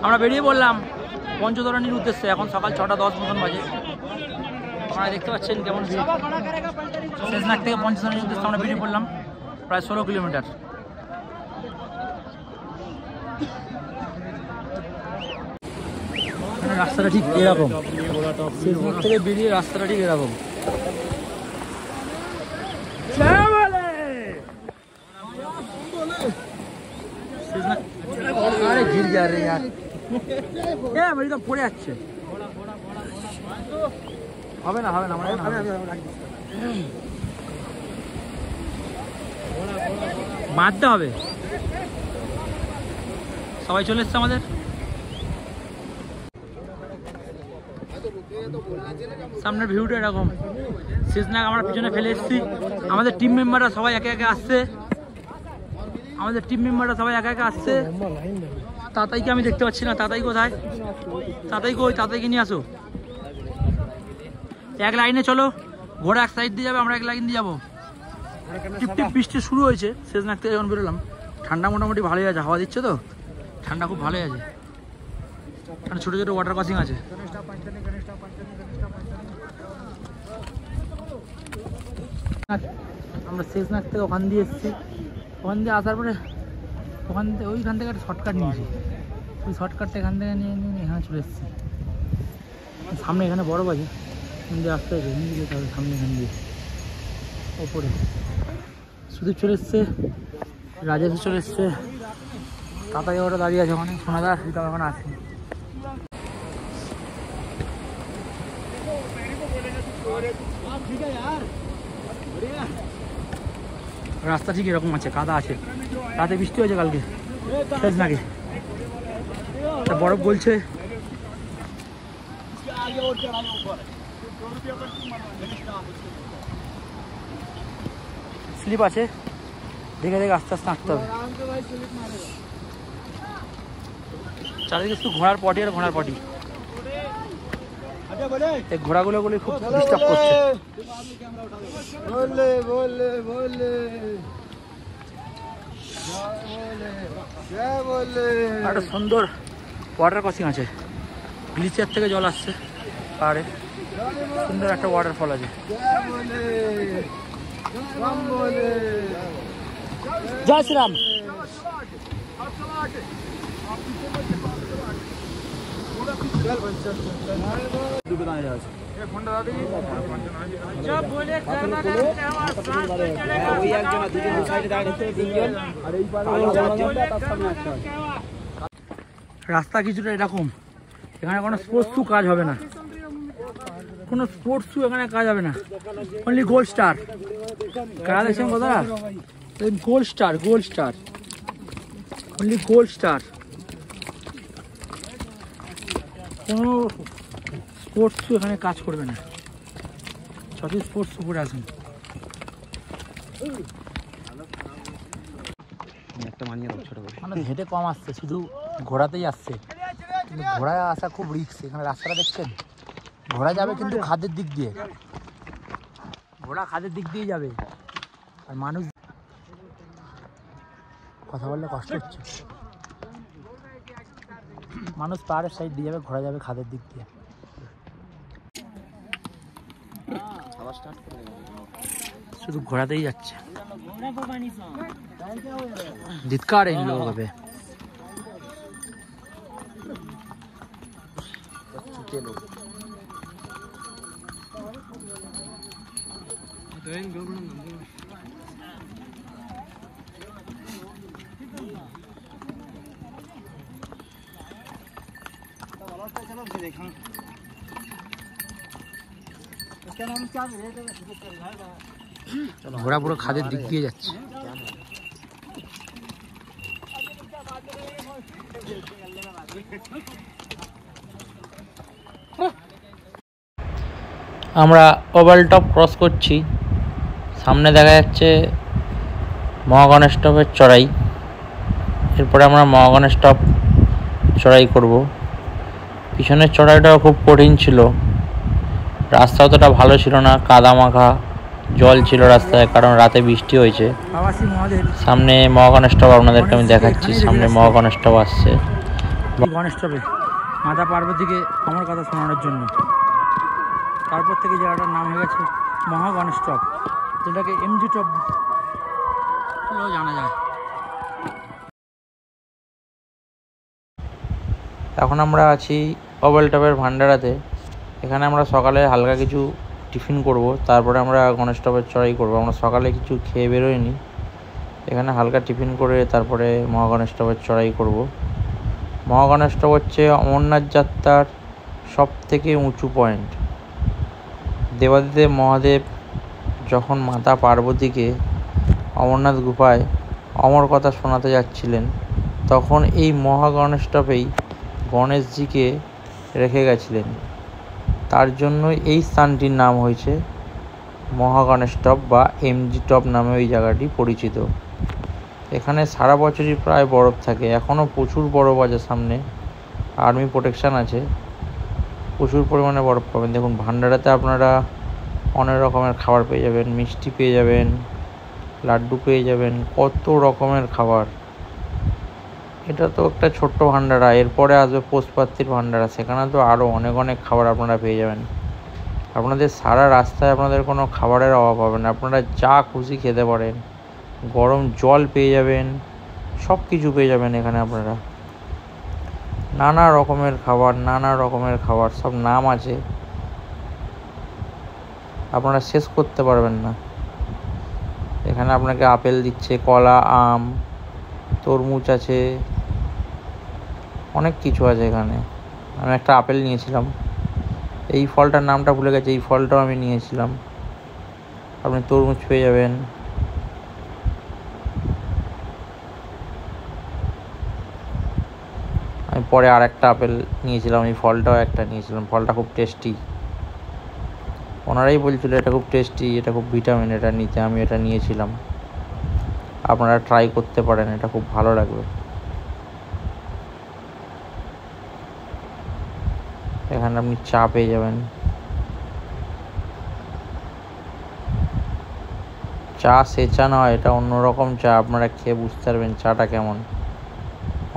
আমরা বেরিয়ে পড়লাম পঞ্চতরণীর উদ্দেশ্যে। এখন সকাল 6:10 মতন বাজে। আপনারা দেখতে পাচ্ছেন কেমন ভিড়। শেষনাগ থেকে পঞ্চতরণীর উদ্দেশ্যে আমরা বেরিয়ে পড়লাম, প্রায় 16 কিলোমিটার। রাস্তাটা ঠিক এরকম, শেষনাগ থেকে বেরিয়ে রাস্তাটা ঠিক এরকম। अरे गिर जा रहे यार, मेरी तो पड़े যাচ্ছে। হবে না বাঁধতে হবে। সবাই চলে এসছে আমাদের। সামনের ভিউটা এরকম। শেষনাগ আমরা পিছনে ফেলে এসেছি। আমাদের টিম মেম্বাররা সবাই একে একে আসছে। তাতাইকে আমি দেখতে পাচ্ছি না। তাতাই কোথায়? তাতাইকে নিয়ে আসো। এক লাইনে চলো, ঘোড়া এক সাইড দিয়ে যাবে, আমরা এক লাইন দিয়ে যাবো। টিপ টিপ বৃষ্টি শুরু হয়েছে শেষনাগ থেকে যখন বেরোলাম। ঠান্ডা মোটামুটি ভালোই আছে, হাওয়া দিচ্ছে তো ঠান্ডা খুব ভালোই আছে। মানে ছোটো ছোটো ওয়াটার ক্রসিং আছে। আমরা শেষনাগ থেকে ওখান দিয়ে এসেছি। ওখান দিয়ে আসার পরে ওইখান থেকে একটা শর্টকাট নিয়েছি। ওই শর্টকাটটা এখান থেকে নিয়ে এখানে চলে এসেছি। সামনে এখানে বড় বাজে, এখান দিয়ে আসতে হয়েছে, এখান দিয়ে যেতে হবে সামনে। এখান দিয়ে ওপরে সুদীপ চলে এসছে, রাজেশ চলে এসছে, তাতাকে ওটা দাঁড়িয়ে আছে ওখানে, সোনাদার রিতম এখন আসেনি। রাস্তা ঠিক এরকম আছে, কাদা আছে। রাতে বৃষ্টি হয়েছে কালকে শেষনাগে, বরফ বলছে। স্লিপ আছে, দেখে আস্তে আস্তে হাঁটতে হবে। চারিদিকে শুধু ঘোড়ার পটি আর ঘোড়ার পটি। এই ঘোড়াগুলো খুব ডিস্টার্ব করছে। একটা সুন্দর ওয়াটার ক্রসিং আছে, গ্লিচার থেকে জল আসছে পাহাড়ে। সুন্দর একটা ওয়াটারফল আছে। জয় শ্রীরাম। রাস্তা কিছুটা এরকম। এখানে কোনো স্পোর্টস শু কাজ হবে না, কোনো স্পোর্টস শু এখানে কাজ হবে না। Only gold star. কারা দেখছেন কথা? Gold star, only gold star. কোনো স্পোর্টস শু এখানে কাজ করবে না। সব স্পোর্টস শু পরে আসুন। মানে হেঁটে কম আসছে, শুধু ঘোড়াতেই আসছে। কিন্তু ঘোড়ায় আসা খুব রিস্ক। এখানে রাস্তাটা দেখছেন, ঘোড়া যাবে কিন্তু খাদের দিক দিয়ে, ঘোড়া খাদের দিক দিয়ে যাবে। আর মানুষ কথা বললে কষ্ট হচ্ছে। মানুষ পাহাড়ের সাইড দিয়ে যাবে, ঘোড়া যাবে খাদের দিক দিয়ে। শুধু ঘোড়াতেই যাচ্ছে। धिक्कार है इन लोगों पे। ঘোড়া পুরো খাদের দিক দিয়ে যাচ্ছে। আমরা ওভাল টপ ক্রস করছি। সামনে দেখা যাচ্ছে মহাগণেশ টপের চড়াই। এরপরে আমরা মহাগণেশ টপ চড়াই করব। পিছনের চড়াইটাও খুব কঠিন ছিল, রাস্তা অতটা ভালো ছিল না, কাদা মাখা, জল ছিল রাস্তায়, কারণ রাতে বৃষ্টি হয়েছে। সামনে মহাগণেশ টপ আপনাদেরকে আমি দেখাচ্ছি, সামনে মহাগণেশ টপ আসছে। গণেশ টপে মাতা পার্বতীকে আমার কথা শোনানোর জন্য। তারপর থেকে জায়গাটার নাম হয়ে গেছে মহা গণেশ টপ, যেটাকে এমজি টপ বলেও জানা যায়। এখন আমরা আছি অবেল টপের ভান্ডারাতে। এখানে আমরা সকালে হালকা কিছু টিফিন করব, তারপরে আমরা গণেশ টপের চড়াই করব। আমরা সকালে কিছু খেয়ে বেরোইনি, এখানে হালকা টিফিন করে তারপরে মহাগণেশ টপের চড়াই করব। মহাগণেশ টপ হচ্ছে অমরনাথ যাত্রার সব থেকে উঁচু পয়েন্ট। দেবাদিদেব মহাদেব যখন মাতা পার্বতীকে অমরনাথ গুফায় অমর কথা শোনাতে যাচ্ছিলেন, তখন এই মহাগণেশ টপেই গণেশজিকে রেখে গেছিলেন। তার জন্য এই স্থানটির নাম হয়েছে মহাগণেশ টপ বা এমজি টপ নামে ওই জায়গাটি পরিচিত। এখানে সারা বছরই প্রায় বরফ থাকে, এখনও প্রচুর বরফ আছে। সামনে আর্মি প্রোটেকশান আছে, প্রচুর পরিমাণে বরফ পাবেন। দেখুন, ভান্ডারাতে আপনারা অনেক রকমের খাবার পেয়ে যাবেন, মিষ্টি পেয়ে যাবেন, লাড্ডু পেয়ে যাবেন, কত রকমের খাবার। এটা তো একটা ছোট্ট ভান্ডারা, এরপরে আসবে পোষপাত্তির ভান্ডারা, সেখানে তো আরও অনেক অনেক খাবার আপনারা পেয়ে যাবেন। আপনাদের সারা রাস্তায় আপনাদের কোনো খাবারের অভাব হবে না, আপনারা যা খুশি খেতে পারেন। গরম জল পেয়ে যাবেন, সব কিছু পেয়ে যাবেন এখানে আপনারা। নানা রকমের খাবার, সব নাম আছে, আপনারা শেষ করতে পারবেন না। এখানে আপনাকে আপেল দিচ্ছে, কলা, আম, তরমুজ আছে, অনেক কিছু আছে এখানে। আমি একটা আপেল নিয়েছিলাম, এই ফলটার নামটা ভুলে গেছি, এই ফলটাও আমি নিয়েছিলাম। আপনি তরমুজ পেয়ে যাবেন। আমি পরে আর একটা আপেল নিয়েছিলাম, এই ফলটাও একটা নিয়েছিলাম। ফলটা খুব টেস্টি, ওনারাই বলছিল এটা খুব টেস্টি, এটা খুব ভিটামিন, এটা নিতে আমি এটা নিয়েছিলাম। আপনারা ট্রাই করতে পারেন, এটা খুব ভালো লাগবে। এখানে আপনি চা পেয়ে যাবেন, চা সেচা নয়, এটা অন্যরকম চা, আপনারা খেয়ে বুঝতে পারবেন চাটা কেমন।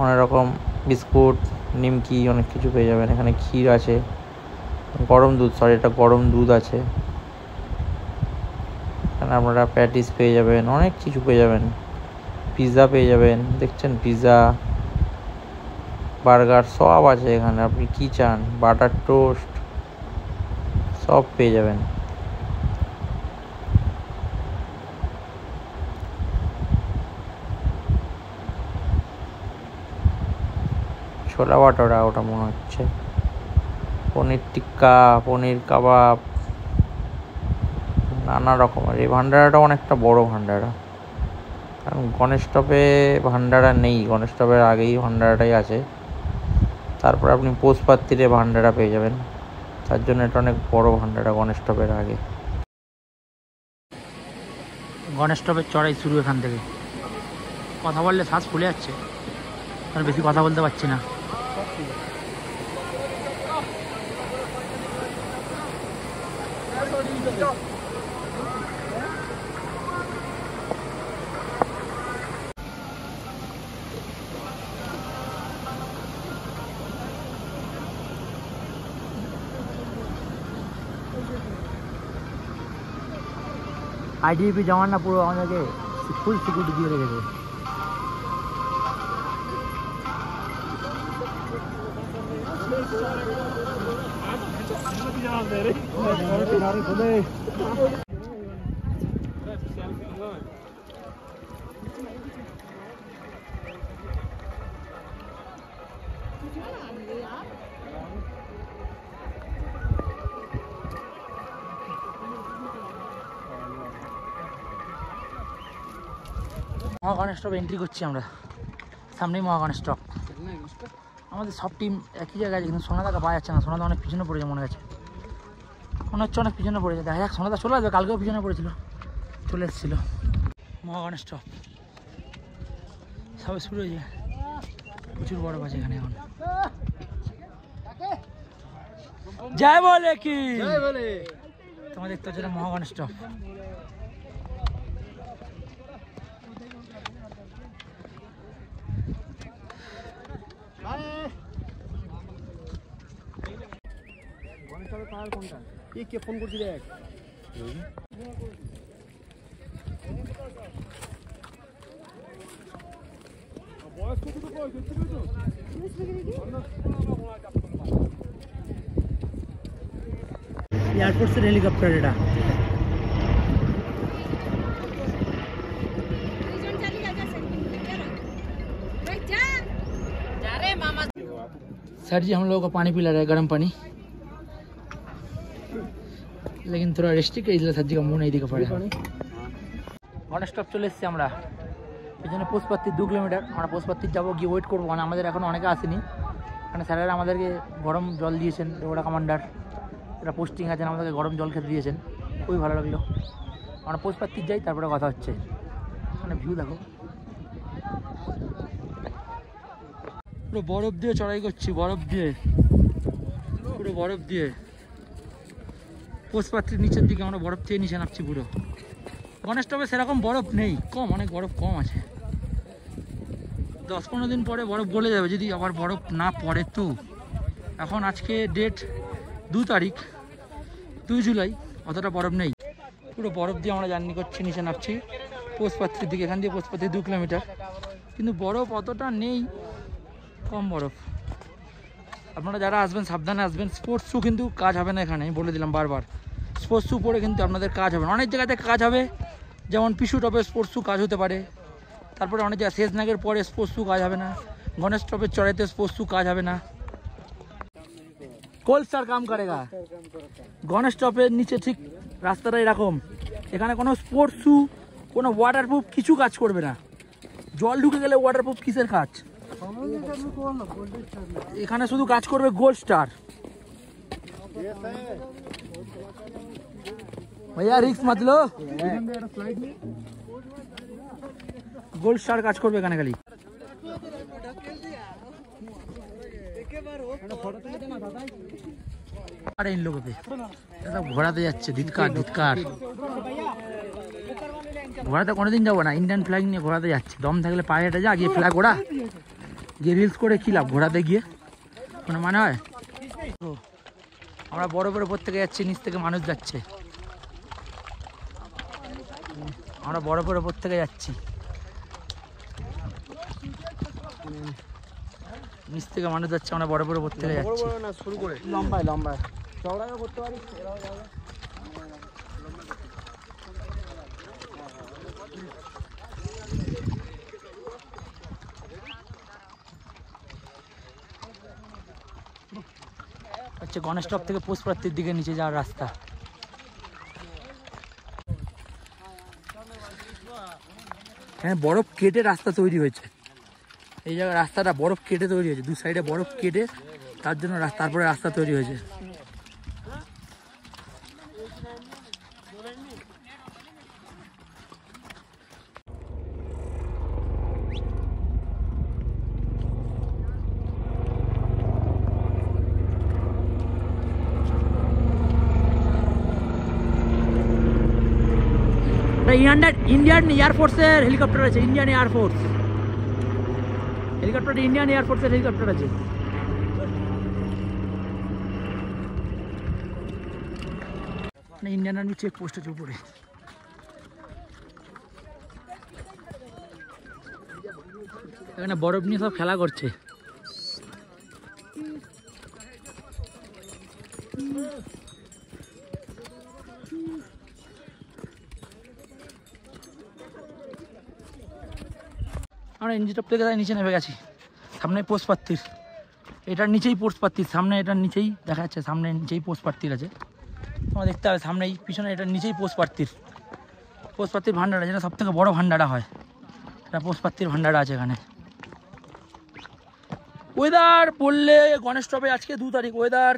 অনেক রকম বিস্কুট, নিমকি, অনেক কিছু পেয়ে যাবেন। এখানে ক্ষীর আছে, গরম দুধ, এটা গরম দুধ আছে। এখানে আপনারা প্যাটিস পেয়ে যাবেন, অনেক কিছু পেয়ে যাবেন। পিৎজা পেয়ে যাবেন, দেখছেন পিৎজা, বার্গার সব আছে এখানে। আপনি কি চান, বাটার টোস্ট সব পেয়ে যাবেন। ছোলা বাটোরা ওটা মনে হচ্ছে, পনির টিক্কা, পনির কাবাব, নানা রকমের। এই ভান্ডারাটা অনেকটা বড় ভান্ডারা, কারণ গণেশ টপে ভান্ডারা নেই, গণেশ টপের আগেই ভান্ডারাটাই আছে। তারপর আপনি পোষপাত্তিরে ভান্ডারা পেয়ে যাবেন, তার জন্য এটা অনেক বড় ভান্ডারা গণেশ টপের আগে। গণেশ টপের চড়াই শুরু এখান থেকে। কথা বললে শ্বাস ফুলে যাচ্ছে, আর বেশি কথা বলতে পারছি না। আইডিএপি জমানা পুরো আমাদেরকে ফুল সিকিউরিটি দিয়ে রেখেছে। মহাগণেশ টপ এন্ট্রি করছি আমরা, সামনেই মহাগণেশ টপ। আমাদের সব টিম একই জায়গায় আছে, কিন্তু সোনাদাকে পাওয়া যাচ্ছে না। সোনাদা অনেক পিছনে পড়েছে মনে হচ্ছে অনেক পিছনে পড়েছে। দেখা যাক, সোনাদা চলে আসবে, কালকেও পিছনে পড়েছিল, চলে এসেছিলো। মহাগণেশ টপ সবে শুরু হয়েছে, প্রচুর বরফ আছে এখানে এখন। জয় বলে কি তোমার দেখতে হচ্ছে মহাগণেশ টপ। কে ফোন করছি দেখ এয়ারফোর্সের হেলিকপ্টার এটা। सर जी हम लोगों को पानी पिला रहे हैं, गर्म पानी, लेकिन थोड़ा रेस्ट्रिक्ट है इसलिए सर जी का मुँह नहीं दिखा पड़े। गणेश स्टप चले एसेছি আমরা, পিছনে পোস্টপাত্তি 2 কিলোমিটার। আমরা পোস্টপাত্তি যাবো, গিয়ে ওয়েট করবো, মানে আমাদের এখন অনেকে আসেনি। মানে স্যারেরা আমাদেরকে গরম জল দিয়েছেন, ওটা কমান্ডার এটা পোস্টিং আছেন, আমাদেরকে গরম জল খেতে দিয়েছেন, খুবই ভালো লাগলো। আমরা পোস্টপাত্তি যাই, তারপরে কথা হচ্ছে। মানে ভিউ দেখো, পুরো বরফ দিয়ে চড়াই করছি, বরফ দিয়ে, পুরো বরফ দিয়ে। পোস্টপাত্রির নিচের দিকে আমরা বরফ থেকে নিচে নামছি পুরো। গণেশ টপে সেরকম বরফ নেই, কম, অনেক বরফ কম আছে। 10-15 দিন পরে বরফ গলে যাবে যদি আবার বরফ না পড়ে তো। এখন আজকে ডেট 2 তারিখ, 2 জুলাই, অতটা বরফ নেই। পুরো বরফ দিয়ে আমরা জার্নি করছি, নিচে নামছি পোস্টপাত্রির দিকে। এখান দিয়ে পোস্টপাত্রি 2 কিলোমিটার, কিন্তু বরফ অতটা নেই, কম বরফ। আপনারা যারা আসবেন সাবধানে আসবেন। স্পোর্টস শ্যু কিন্তু কাজ হবে না এখানে, আমি বলে দিলাম বারবার। স্পোর্টস শ্যু পরে কিন্তু আপনাদের কাজ হবে না। অনেক জায়গাতে কাজ হবে, যেমন পিছু টপে স্পোর্টস শ্যু কাজ হতে পারে। তারপরে অনেক জায়গায় শেষনাগের পরে স্পোর্টস শ্যু কাজ হবে না। গণেশ টপের চড়াইতে স্পোর্টস শ্যু কাজ হবে না। কোল্ড স্টার কাম করেগা। গণেশ টপের নিচে ঠিক রাস্তাটা এরকম, এখানে কোনো স্পোর্টস শ্যু, কোনো ওয়াটারপ্রুফ কিছু কাজ করবে না। জল ঢুকে গেলে ওয়াটারপ্রুফ কিসের কাজ? এখানে শুধু কাজ করবে গোল্ড স্টার। भैया रिक्स मत लो, गोल्ड स्टार কাজ করবে এখানে খালি। আরে इन लोगों पे এটা ঘোড়াতে যাচ্ছে, ধিৎকার ধিৎকার। ঘোড়াতে কোনোদিন যাবো না, ইন্ডিয়ান ফ্ল্যাগ নিয়ে ঘোড়াতে যাচ্ছে। দম থাকলে পায়ে হেঁটে যা, গিয়ে ফ্ল্যাগ ওড়া, গিয়ে রিলস করে কি লাভ? ঘোড়াতে গিয়ে কোনো মানে হয়? আমরা বরফের উপর থেকে যাচ্ছি, নিচ থেকে মানুষ যাচ্ছে। আমরা বরফের উপর থেকে যাচ্ছি, নিচ থেকে মানুষ যাচ্ছে, আমরা বরফের উপর থেকে যাচ্ছি। শুরু করে লম্বায় লম্বায় চওড়া করতে পারি। হচ্ছে গণেশ টপ থেকে পোস্টপাত্রির দিকে নিচে যাওয়ার রাস্তা। হ্যাঁ, বরফ কেটে রাস্তা তৈরি হয়েছে। এই জায়গায় রাস্তাটা বরফ কেটে তৈরি হয়েছে, 2 সাইডে বরফ কেটে, তার জন্য তারপরে রাস্তা তৈরি হয়েছে। ইন্ডিয়ান এয়ারফোর্সের হেলিকপ্টার আছে, ইন্ডিয়ান এয়ারফোর্স হেলিকপ্টার, ইন্ডিয়ান এয়ারফোর্সের হেলিকপ্টার আছে। ইন্ডিয়ান আর্মি চেক পোস্ট আছে উপরে। এখানে বরফ নিয়ে সব খেলা করছে। আমরা এনজি টপ থেকে নিচে নেমে গেছি। সামনে পোস্টপাত্রির, এটার নিচেই পোস্টপাত্রির, সামনে এটার নিচেই দেখা যাচ্ছে, সামনে নিচেই পোস্টপাত্রির আছে। তোমরা দেখতে হবে সামনেই, পিছনে এটার নিচেই পোস্টপাত্রির ভান্ডারা, যেটা সব থেকে বড় ভান্ডারা হয়, এটা পোস্টপাত্রির ভান্ডারা আছে এখানে। ওয়েদার বললে গণেশ টপে আজকে 2 তারিখ, ওয়েদার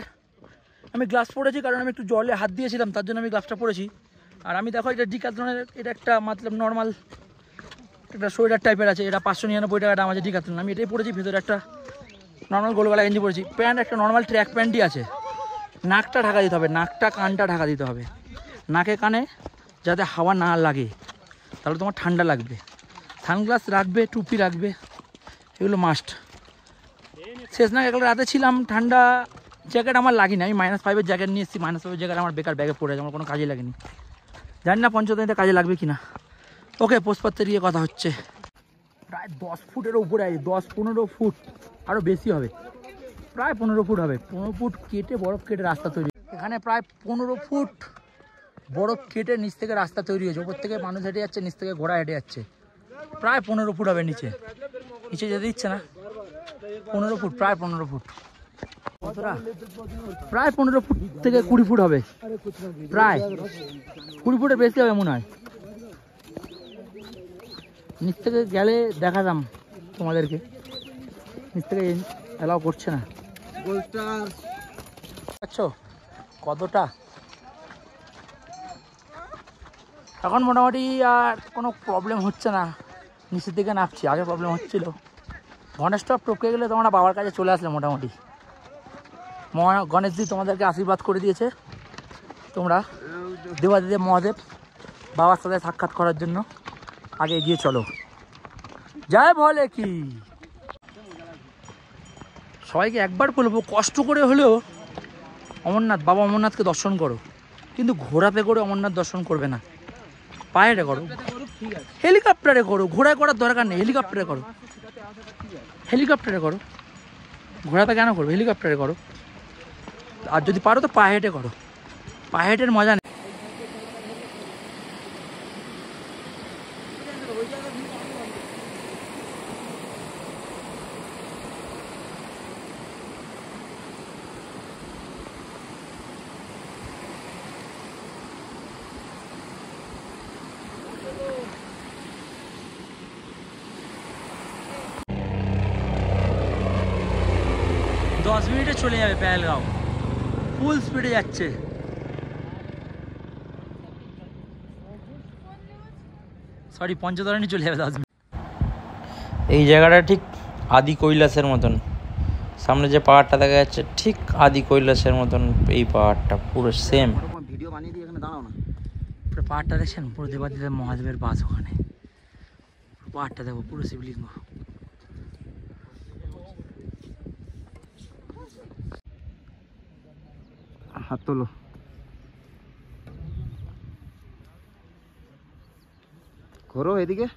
আমি গ্লাভস পরেছি, কারণ আমি একটু জলে হাত দিয়েছিলাম, তার জন্য আমি গ্লাভসটা পরেছি। আর আমি দেখো এটা ডিক্যাথলনের, এটা একটা মতলব নর্মাল একটা সোয়েটার টাইপের আছে, এটা 599 টাকা দাম আছে ডিক্যাথলন। আমি এটাই পরেছি, ভিতরে একটা নর্মাল গোলগলা গেঞ্জি পরেছি, প্যান্ট একটা নর্মাল ট্র্যাক প্যান্টই আছে। নাকটা ঢাকা দিতে হবে, নাকটা কানটা ঢাকা দিতে হবে, নাকে কানে যাতে হাওয়া না লাগে, তাহলে তোমার ঠান্ডা লাগবে। সানগ্লাস রাখবে, টুপি রাখবে, এগুলো মাস্ট। শেষ না একবার রাতে ছিলাম, ঠান্ডা জ্যাকেট আমার লাগেনি, আমি -5-এর জ্যাকেট নিয়ে এসেছি। -5-এর জ্যাকেট আমার বেকার ব্যাগে পড়ে আছে, আমার কোনো কাজে লাগেনি। জানি না পঞ্চতনীতে কাজে লাগবে কিনা। ওকে, পোষপাত্রের গিয়ে কথা হচ্ছে। প্রায় 10 ফুটের উপরে আছে, 10-15 ফুট, আরও বেশি হবে, প্রায় 15 ফুট হবে। 15 ফুট কেটে বরফ কেটে রাস্তা তৈরি। এখানে প্রায় 15 ফুট বরফ কেটে নিচ থেকে রাস্তা তৈরি হয়েছে। ওপর থেকে মানুষ হেঁটে যাচ্ছে, নিচ থেকে ঘোড়া হেঁটে যাচ্ছে। প্রায় 15 ফুট হবে নিচে, নিচে যেতে দিচ্ছে না। 15 ফুট, প্রায় 15 ফুট, প্রায় 15 ফুট থেকে 20 ফুট হবে, প্রায় 20 ফুটের বেশি হবে মনে হয়। নিচ থেকে গেলে দেখাতাম তোমাদেরকে, নিচ থেকে অ্যালাউ করছে না। আচ্ছা, কতটা এখন মোটামুটি আর কোনো প্রবলেম হচ্ছে না, নিচের দিকে নামছি। আগে প্রবলেম হচ্ছিল। গণেশটপ টপকে গেলে তোমরা বাবার কাছে চলে আসলে মোটামুটি। গণেশজি তোমাদেরকে আশীর্বাদ করে দিয়েছে, তোমরা দেবাদিদেব মহাদেব বাবার সাথে সাক্ষাৎ করার জন্য আগে এগিয়ে চলো। জয় বলে কি, সবাইকে একবার বলবো, কষ্ট করে হলেও অমরনাথ, বাবা অমরনাথকে দর্শন করো। কিন্তু ঘোড়াতে করে অমরনাথ দর্শন করবে না, পায়ে করো, হেলিকপ্টারে করো। ঘোড়ায় করার দরকার নেই, হেলিকপ্টারে করো, হেলিকপ্টারে করো। ঘোড়াতে কেন করো, হেলিকপ্টারে করো। আর যদি পারো তো পায়ে হেঁটে করো, পায়ে হেঁটের মজা নেই। দশ মিনিটে চলে যাবে পেহেলগাঁও, ফুল স্পিডে যাচ্ছে। সরি, পঞ্চতরণী চলে যাবে 10 মিনিট। এই জায়গাটা ঠিক আদি কৈলাসের মতন, সামনে যে পাহাড়টা দেখা যাচ্ছে ঠিক আদি কৈলাসের মতন। এই পাহাড়টা পুরো সেম। ভিডিও বানিয়ে দিয়ে এখানে দাঁড়াও না। পুরো পাহাড়টা দেখছেন, পুরো দেবাদিদেব মহাদেবের বাস ওখানে। পাহাড়টা দেখো, পুরো শিবলিঙ্গ। হাত তোলো। ঘোরো এদিকে।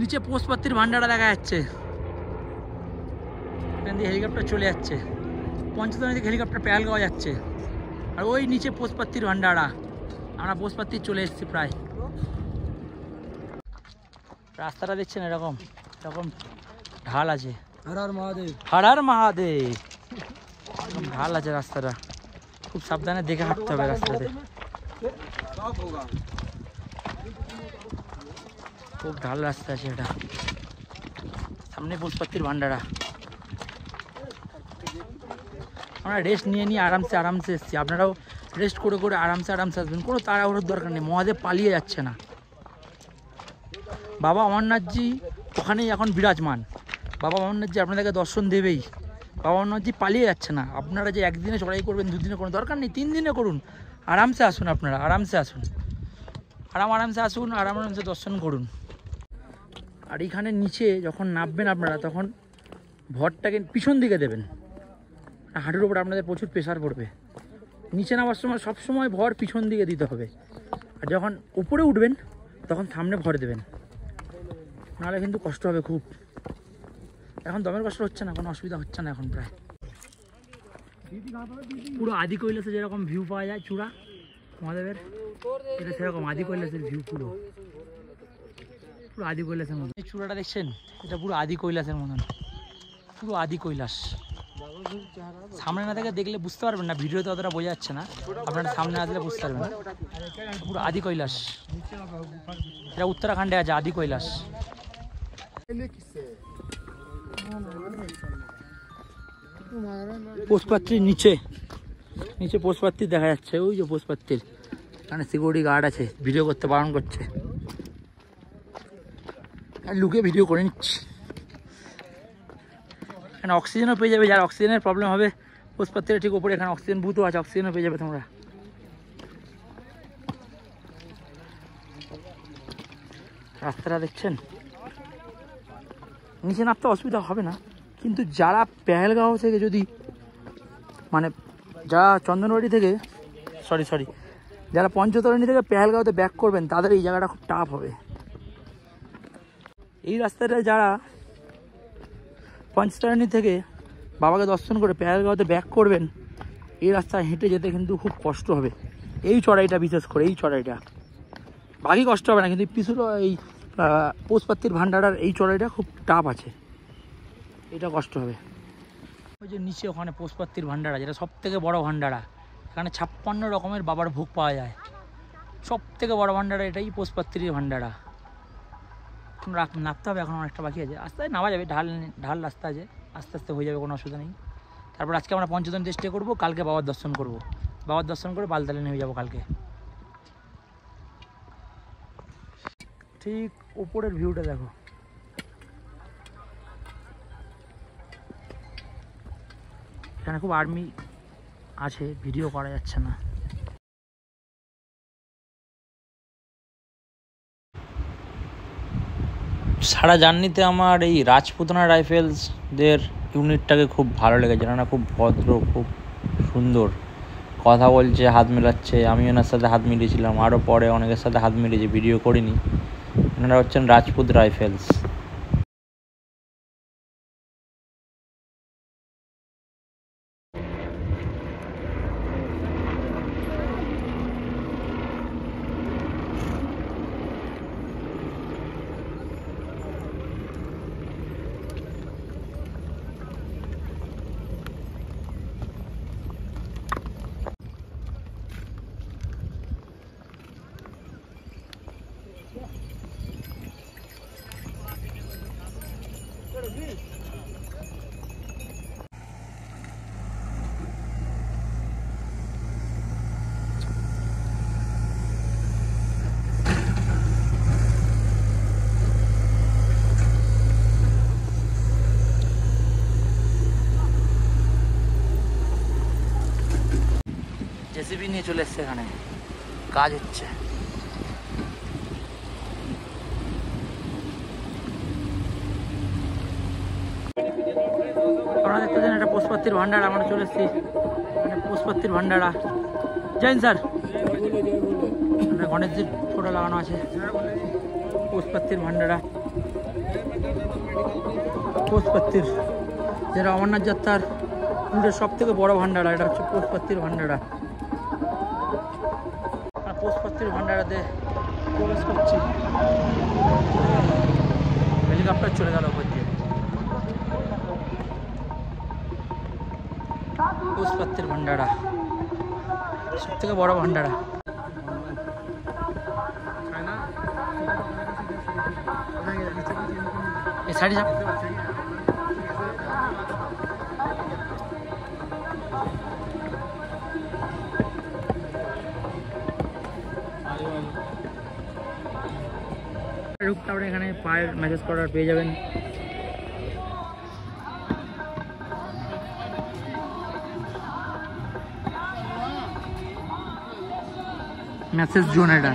নিচে পোষপাত্তির ভান্ডারটা দেখা যাচ্ছে, এখান দিয়ে হেলিকপ্টার চলে যাচ্ছে। পঞ্চতরণী থেকে হেলিকপ্টার পেহেলগাঁও যাচ্ছে। আর ওই নিচে পোষপাত্তির ভান্ডারা, আমরা পোষপাত্তির চলে এসেছি প্রায়। রাস্তাটা দেখছেন, এরকম এরকম ঢাল আছে। হর হর মহাদেব, হর হর মহাদেব। এরকম ঢাল আছে রাস্তাটা, খুব সাবধানে দেখে হাঁটতে হবে রাস্তাতে। খুব ঢাল রাস্তা আছে এটা। সামনে পোষপাত্তির ভান্ডারা। আমরা রেস্ট নিয়ে নিয়ে আরামসে এসেছি। আপনারাও রেস্ট করে করে আরামসে আসবেন, কোনো তাড়াহুড়োর দরকার নেই। মহাদেব পালিয়ে যাচ্ছে না, বাবা অমরনাথজি ওখানেই এখন বিরাজমান। বাবা অমরনাথজি আপনাদেরকে দর্শন দেবেই। বাবা অমরনাথজি পালিয়ে যাচ্ছে না। আপনারা যে একদিনে চড়াই করবেন, দুদিনে কোনো দরকার নেই, 3 দিনে করুন। আরামসে আসুন, আপনারা আরামসে আসুন, আরামসে আসুন, আরামসে দর্শন করুন। আর এখানে নিচে যখন নামবেন আপনারা, তখন ভরটাকে পিছন দিকে দেবেন। হাঁটুর উপর আপনাদের প্রচুর প্রেশার পড়বে। নিচে নামার সময় সবসময় ভর পিছন দিকে দিতে হবে। আর যখন উপরে উঠবেন তখন সামনে ভর দেবেন, নাহলে কিন্তু কষ্ট হবে খুব। এখন দমের কষ্ট হচ্ছে না, কোনো অসুবিধা হচ্ছে না এখন। প্রায় পুরো আদি কৈলাসে যেরকম ভিউ পাওয়া যায় চূড়া মহাদেবের, এটা সেরকম আদি কৈলাসের ভিউ। পুরো পুরো আদি কৈলাসের মতন এই চূড়াটা দেখছেন, এটা পুরো আদি কৈলাসের মতন, পুরো আদি কৈলাস। সামনে না থেকে দেখলে বুঝতে পারবেন না, ভিডিওতে অতটা বোঝা যাচ্ছে না, আপনারা সামনে আসলে বুঝতে পারবেন না। পুরো আদি কৈলাস, এটা উত্তরাখণ্ডে আছে আদি কৈলাস। পোষপাত্রির নিচে পোষপাত্রি দেখা যাচ্ছে, ওই যে পোষপাত্রির এখানে সিকিউরিটি গার্ড আছে, ভিডিও করতে বারণ করছে। লুকে ভিডিও করে নিচ্ছি। এখানে অক্সিজেনও পেয়ে যাবে, যার অক্সিজেনের প্রবলেম হবে পোষপাত্রির ঠিক উপরে এখানে অক্সিজেন বুথও আছে, অক্সিজেনও পেয়ে যাবে তোমরা। রাস্তাটা দেখছেন, নিচে নামতে অসুবিধা হবে না, কিন্তু যারা পেহেলগাঁও থেকে যদি মানে যারা চন্দনবাড়ি থেকে সরি যারা পঞ্চতরণী থেকে পেহেলগাঁওতে ব্যাক করবেন তাদের এই জায়গাটা খুব টাফ হবে। এই রাস্তাটা যারা পঞ্চতরণী থেকে বাবাকে দর্শন করে পেহেলগাঁওতে ব্যাক করবেন এই রাস্তায় হেঁটে যেতে কিন্তু খুব কষ্ট হবে। এই চড়াইটা বিশেষ করে এই চড়াইটা, বাকি কষ্ট হবে না, কিন্তু পিছুরও এই পৌষপাত্তির ভান্ডারার এই চড়াইটা খুব টাফ আছে, এটা কষ্ট হবে। ওই যে নিচে ওখানে পৌষপাত্তির ভান্ডারা, যেটা সব থেকে বড় ভান্ডারা, এখানে 56 রকমের বাবার ভোগ পাওয়া যায়। সব থেকে বড় ভান্ডারা এটাই পৌষপাত্তির ভান্ডারা। এখন নামতে হবে, এখন অনেকটা বাকি আছে, আস্তে আস্তে নামা যাবে, ঢাল রাস্তা আছে, আস্তে আস্তে হয়ে যাবে, কোনো অসুবিধা নেই। তারপর আজকে আমরা পঞ্চতরণীতে স্টে করবো, কালকে বাবার দর্শন করব, বাবার দর্শন করে বালতালে নেমে যাবো কালকে। ঠিক উপরের ভিউটা দেখো, এখানে খুব আর্মি আছে, ভিডিও করা যাচ্ছে না। সারা জার্নিতে আমার এই রাজপুতনা রাইফেলসদের ইউনিটটাকে খুব ভালো লেগেছে, না খুব ভদ্র, খুব সুন্দর, কথা বলছে, হাত মেলাচ্ছে। আমি ওনার সাথে হাত মিলিয়েছিলাম, আরও পরে অনেকের সাথে হাত মিলিয়েছি, ভিডিও করিনি। ওনারা হচ্ছেন রাজপুত রাইফেলস। জেসিবি নিয়ে চলে এসছে, এখানে কাজ হচ্ছে। আপনারা দেখতেছেন এটা পৌষপাত্তির ভান্ডারা, আমরা চলে এসেছি পৌষপাত্তির ভান্ডারা। জৈন স্যার, গণেশজির ফটো লাগানো আছে, পৌষপাত্তির ভান্ডারা, পৌষপাত্তির যেটা অমরনাথ যাত্রার সব থেকে বড় ভান্ডারা, এটা হচ্ছে পৌষপাত্তির ভান্ডারা। পৌষপাত্তির ভান্ডারাতে প্রবেশ করছি, হেলিকপ্টার চলে গেল উপর দিয়ে। পৌষপাত্তির ভান্ডারা সব থেকে বড় ভান্ডারা। এই সাইডে যাও, রুকটা আপনি এখানে পায়ের ম্যাসেজ করার পেয়ে যাবেন। ম্যাসেজ জোন এটা।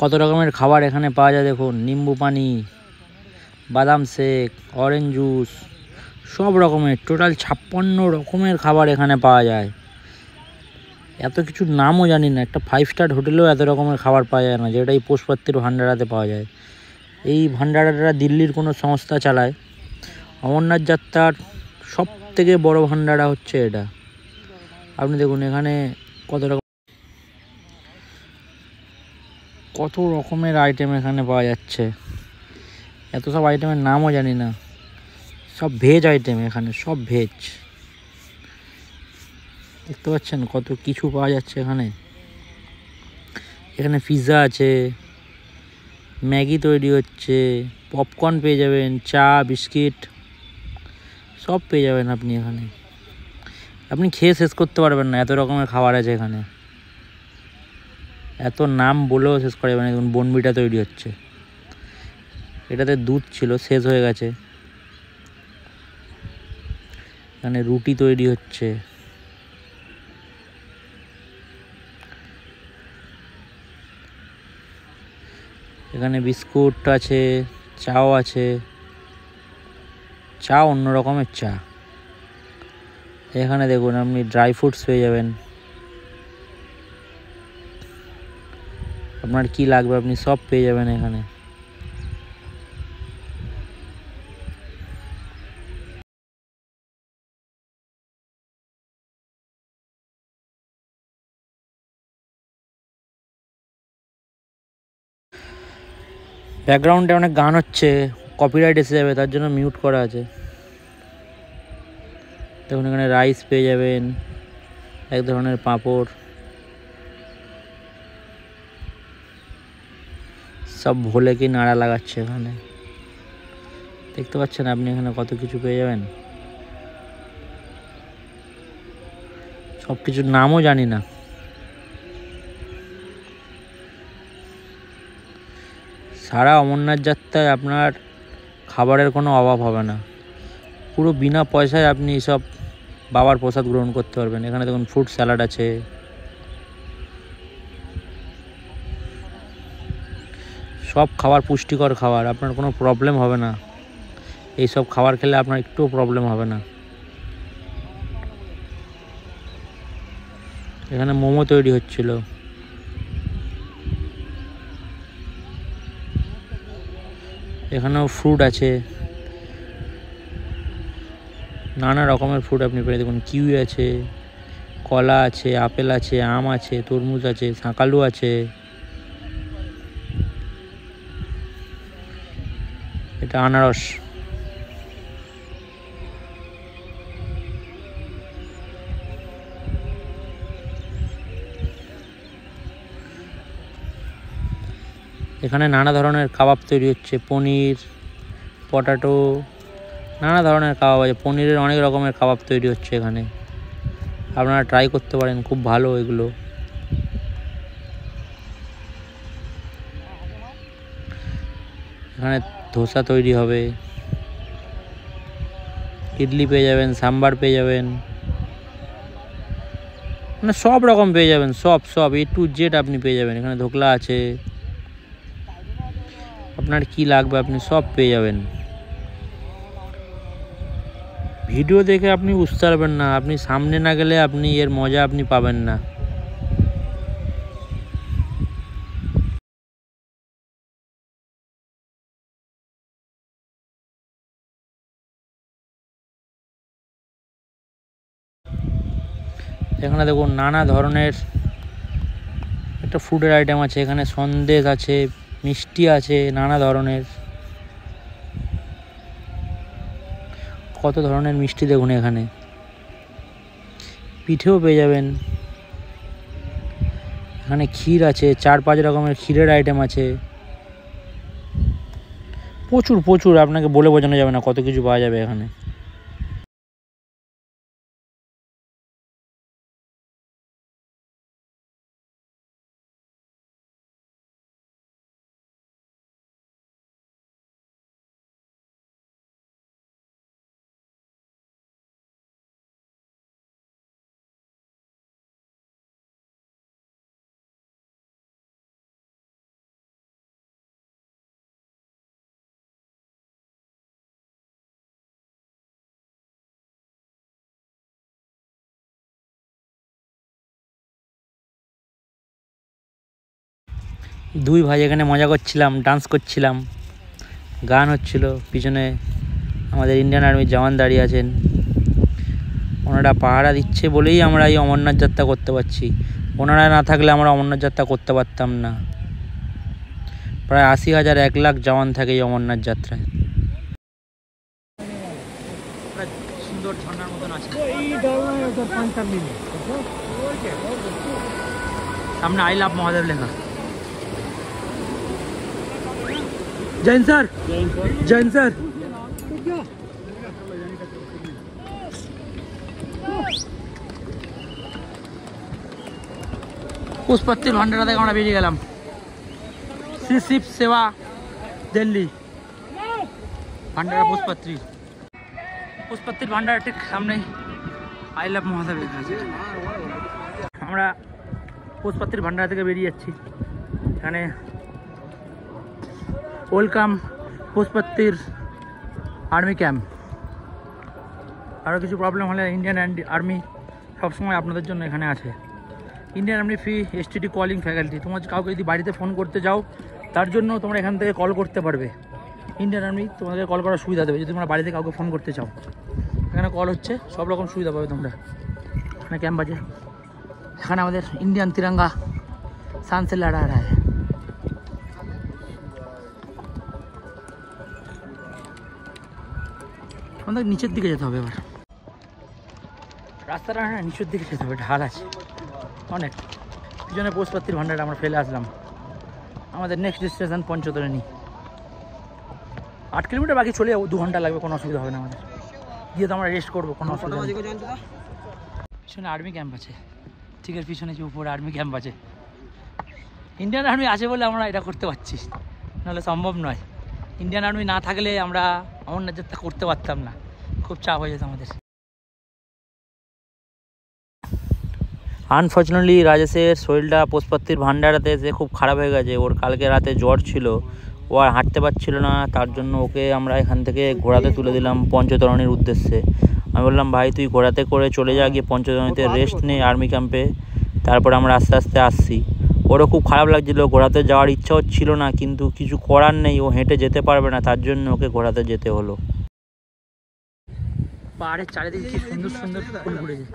কত রকমের খাবার এখানে পাওয়া যায় দেখুন, নিম্বু পানি, বাদাম শেক, অরেঞ্জ জুস, সব রকমের টোটাল 56 রকমের খাবার এখানে পাওয়া যায়। এত কিছুর নামও জানি না, একটা 5 স্টার হোটেলেও এত রকমের খাবার পাওয়া যায় না, যেটা এই পৌষপাত্তির ভান্ডারাতে পাওয়া যায়। এই ভান্ডারাটা দিল্লির কোনো সংস্থা চালায়। অমরনাথ যাত্রার সব থেকে বড় ভান্ডারা হচ্ছে এটা। আপনি দেখুন এখানে কত রকমের আইটেম এখানে পাওয়া যাচ্ছে, এত সব আইটেমের নামও জানি না। সব ভেজ আইটেম এখানে, সব ভেজ। দেখতে পাচ্ছেন কত কিছু পাওয়া যাচ্ছে এখানে। এখানে পিৎজা আছে, ম্যাগি তৈরি হচ্ছে, পপকর্ন পেয়ে যাবেন, চা, বিস্কিট সব পেয়ে যাবেন আপনি এখানে। আপনি খেয়ে শেষ করতে পারবেন না, এত রকমের খাবার আছে এখানে। এত নাম বলেও শেষ করা যাবে না। দেখুন বনবিটা তৈরি হচ্ছে, এটাতে দুধ ছিল, শেষ হয়ে গেছে। এখানে রুটি তৈরি হচ্ছে, এখানে বিস্কুট আছে, চাও আছে, চা অন্য রকমের চা। এখানে দেখুন আপনি ড্রাই ফ্রুটস পেয়ে যাবেন, আপনার কি লাগবে আপনি সব পেয়ে যাবেন এখানে। ব্যাকগ্রাউন্ডে অনেক গান হচ্ছে, কপিরাইট এসে যাবে, তার জন্য মিউট করা আছে। দেখুন এখানে রাইস পেয়ে যাবেন, এক ধরনের পাঁপড়, সব ভোলে কি নাড়া লাগাচ্ছে এখানে। দেখতে পাচ্ছেন আপনি এখানে কত কিছু পেয়ে যাবেন। সব কিছুর নামও জানি না। সারা অমরনাথ যাত্রায় আপনার খাবারের কোনো অভাব হবে না। পুরো বিনা পয়সায় আপনি সব বাবার প্রসাদ গ্রহণ করতে পারবেন। এখানে দেখুন ফ্রুট স্যালাড আছে, সব খাবার পুষ্টিকর খাবার, আপনার কোনো প্রবলেম হবে না। এই সব খাবার খেলে আপনার একটুও প্রবলেম হবে না। এখানে মোমো তৈরি হচ্ছিল, এখানেও ফ্রুট আছে, নানা রকমের ফ্রুট আপনি পেয়ে। দেখুন কিউই আছে, কলা আছে, আপেল আছে, আম আছে, তরমুজ আছে, শাঁকালু আছে, এটা আনারস। এখানে নানা ধরনের কাবাব তৈরি হচ্ছে, পনির, পটাটো, নানা ধরনের কাবাব আছে। পনিরের অনেক রকমের কাবাব তৈরি হচ্ছে এখানে, আপনারা ট্রাই করতে পারেন, খুব ভালো এগুলো। এখানে ধোসা তৈরি হবে, ইডলি পেয়ে যাবেন, সাম্বার পেয়ে যাবেন, মানে সব রকম পেয়ে যাবেন, সব A to Z আপনি পেয়ে যাবেন। এখানে ধোকলা আছে, আপনার কি লাগবে আপনি সব পেয়ে যাবেন। ভিডিও দেখে আপনি বুঝতে পারবেন না, আপনি সামনে না গেলে আপনি এর মজা আপনি পাবেন না। এখানে দেখুন নানা ধরনের একটা ফুডের আইটেম আছে, এখানে সন্দেশ আছে, মিষ্টি আছে, নানা ধরনের কত ধরনের মিষ্টি দেখুন। এখানে পিঠেও পেয়ে যাবেন, এখানে ক্ষীর আছে, 4-5 রকমের ক্ষীরের আইটেম আছে, প্রচুর প্রচুর, আপনাকে বলে বোঝানো যাবে না কত কিছু পাওয়া যাবে এখানে। দুই ভাই এখানে মজা করছিলাম, ডান্স করছিলাম, গান হচ্ছিল, পিছনে আমাদের ইন্ডিয়ান আর্মির জওয়ান দাঁড়িয়ে আছেন। ওনারা পাহারা দিচ্ছে বলেই আমরা এই অমরনাথ যাত্রা করতে পারছি, ওনারা না থাকলে আমরা অমরনাথ যাত্রা করতে পারতাম না। প্রায় 80,000 1 লাখ জওয়ান থাকে এই অমরনাথ যাত্রায়। একটা সুন্দর ঝর্ণার মতন আছে। সামনে আই লাভ মহাদেব লেখা। Jain sir, Jain sir. पुष्पत्तिर भांडारा থেকে আমরা বেরিয়ে গেলাম। শ্রী শিব সেবা দিল্লি ভান্ডারা পুষ্পত্তির। পুষ্পত্তির ভান্ডারা ঠিক সামনে আই লাভ মহাদেব লেখা আছে। আমরা পুষ্পত্তির ভান্ডারা থেকে বেরিয়ে যাচ্ছি। এখানে ওয়েলকাম পুষ্পত্তির আর্মি ক্যাম্প। আরও কিছু প্রবলেম হলে ইন্ডিয়ান আর্মি সবসময় আপনাদের জন্য এখানে আছে। Indian army free STD calling faculty. তোমরা কাউকে যদি বাড়িতে ফোন করতে যাও তার জন্য তোমরা এখান থেকে কল করতে পারবে। ইন্ডিয়ান আর্মি তোমাদের কল করার সুবিধা দেবে যদি তোমরা বাড়িতে কাউকে ফোন করতে চাও। এখানে কল হচ্ছে, সব রকম সুবিধা পাবে তোমরা। এখানে ক্যাম্প আছে। এখানে আমাদের ইন্ডিয়ান তিরঙ্গা সানসে লড়া হয়। আমাদের নিচের দিকে যেতে হবে এবার। রাস্তাটা না নিচের দিকে যেতে হবে, ঢাল আছে অনেক। পিছনে পুষ্পত্তির ভান্ডারটা আমরা ফেলে আসলাম। আমাদের নেক্সট স্টেশন পঞ্চতরণী। 8 কিলোমিটার বাকি, চলে যাবো। 2 ঘন্টা লাগবে, কোনো অসুবিধা হবে না আমাদের। গিয়ে তো আমরা রেস্ট করবো, কোনো অসুবিধা নেই। পিছনে আর্মি ক্যাম্প আছে, ঠিক আছে। পিছনে যে উপরে আর্মি ক্যাম্প আছে। ইন্ডিয়ান আর্মি আছে বলে আমরা এটা করতে পারছি, নাহলে সম্ভব নয়। ইন্ডিয়ান আর্মি না থাকলে আমরা অমরনাথ যাত্রা করতে পারতাম না, খুব চাপ হয়ে যেত আমাদের। আনফর্চুনেটলি রাজেশের শরীরটা পুষ্পত্তির ভান্ডারাতে এসে খুব খারাপ হয়ে গেছে। ওর কালকে রাতে জ্বর ছিল, ও আর হাঁটতে পারছিল না। তার জন্য ওকে আমরা এখান থেকে ঘোড়াতে তুলে দিলাম পঞ্চতরণীর উদ্দেশ্যে। আমি বললাম, ভাই তুই ঘোড়াতে করে চলে যা, গিয়ে পঞ্চতরণীতে রেস্ট নে আর্মি ক্যাম্পে, তারপর আমরা আস্তে আস্তে আসছি। ওরও খুব খারাপ লাগছিলো, ঘোড়াতে যাওয়ার ইচ্ছা হচ্ছিল না, কিন্তু কিছু করার নেই, ও হেঁটে যেতে পারবে না, তার জন্য ওকে ঘোড়াতে যেতে হলো। পাহাড়ের চারিদিকে কি সুন্দর সুন্দর ফুল ফুটেছে।